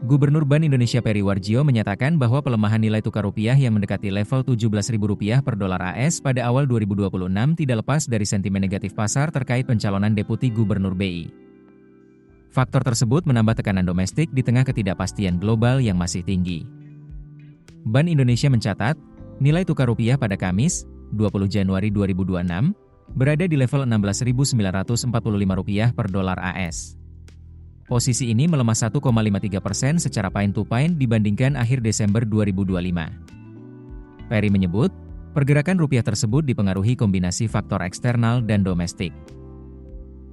Gubernur Bank Indonesia Peri Warjio menyatakan bahwa pelemahan nilai tukar rupiah yang mendekati level Rp17.000 per dolar AS pada awal 2026 tidak lepas dari sentimen negatif pasar terkait pencalonan Deputi Gubernur BI. Faktor tersebut menambah tekanan domestik di tengah ketidakpastian global yang masih tinggi. Bank Indonesia mencatat, nilai tukar rupiah pada Kamis, 20 Januari 2026, berada di level Rp16.945 per dolar AS. Posisi ini melemah 1,53% secara point to point dibandingkan akhir Desember 2025. Peri menyebut, pergerakan rupiah tersebut dipengaruhi kombinasi faktor eksternal dan domestik.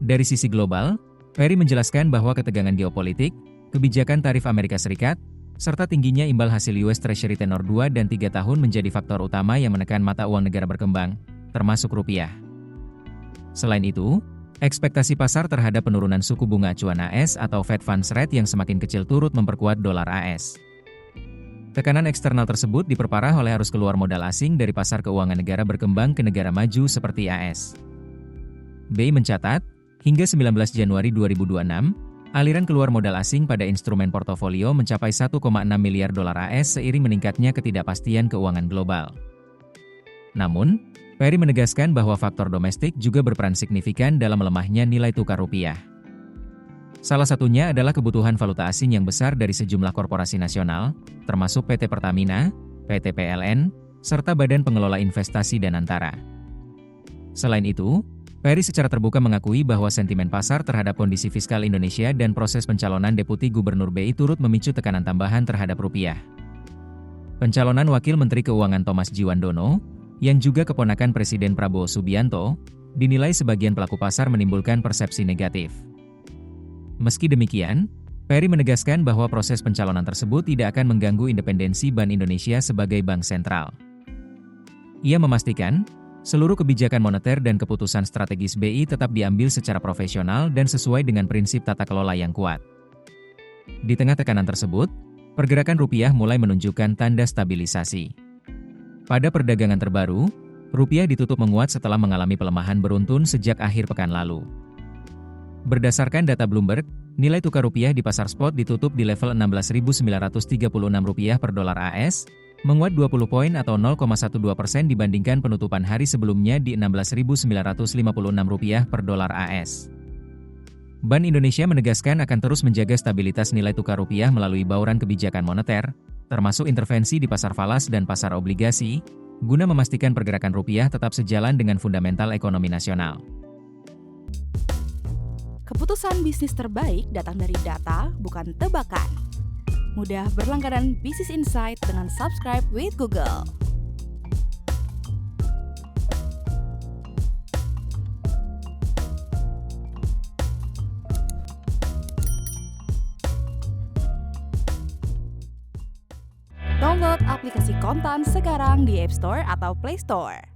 Dari sisi global, Peri menjelaskan bahwa ketegangan geopolitik, kebijakan tarif Amerika Serikat, serta tingginya imbal hasil US Treasury tenor 2 dan 3 tahun menjadi faktor utama yang menekan mata uang negara berkembang, termasuk rupiah. Selain itu, ekspektasi pasar terhadap penurunan suku bunga acuan AS atau Fed Funds Rate yang semakin kecil turut memperkuat dolar AS. Tekanan eksternal tersebut diperparah oleh arus keluar modal asing dari pasar keuangan negara berkembang ke negara maju seperti AS. BI mencatat, hingga 19 Januari 2026, aliran keluar modal asing pada instrumen portofolio mencapai 1,6 miliar dolar AS seiring meningkatnya ketidakpastian keuangan global. Namun, Peri menegaskan bahwa faktor domestik juga berperan signifikan dalam melemahnya nilai tukar rupiah. Salah satunya adalah kebutuhan valuta asing yang besar dari sejumlah korporasi nasional, termasuk PT Pertamina, PT PLN, serta Badan Pengelola Investasi dan Antara. Selain itu, Peri secara terbuka mengakui bahwa sentimen pasar terhadap kondisi fiskal Indonesia dan proses pencalonan Deputi Gubernur BI turut memicu tekanan tambahan terhadap rupiah. Pencalonan Wakil Menteri Keuangan Thomas Djiwandono, yang juga keponakan Presiden Prabowo Subianto, dinilai sebagian pelaku pasar menimbulkan persepsi negatif. Meski demikian, Peri menegaskan bahwa proses pencalonan tersebut tidak akan mengganggu independensi Bank Indonesia sebagai bank sentral. Ia memastikan, seluruh kebijakan moneter dan keputusan strategis BI tetap diambil secara profesional dan sesuai dengan prinsip tata kelola yang kuat. Di tengah tekanan tersebut, pergerakan rupiah mulai menunjukkan tanda stabilisasi. Pada perdagangan terbaru, rupiah ditutup menguat setelah mengalami pelemahan beruntun sejak akhir pekan lalu. Berdasarkan data Bloomberg, nilai tukar rupiah di pasar spot ditutup di level Rp16.936 per dolar AS, menguat 20 poin atau 0,12% dibandingkan penutupan hari sebelumnya di Rp16.956 per dolar AS. Bank Indonesia menegaskan akan terus menjaga stabilitas nilai tukar rupiah melalui bauran kebijakan moneter, termasuk intervensi di pasar falas dan pasar obligasi, guna memastikan pergerakan rupiah tetap sejalan dengan fundamental ekonomi nasional. Keputusan bisnis terbaik datang dari data, bukan tebakan. Mudah berlangganan Business Insight dengan subscribe with Google. Download aplikasi Kontan sekarang di App Store atau Play Store.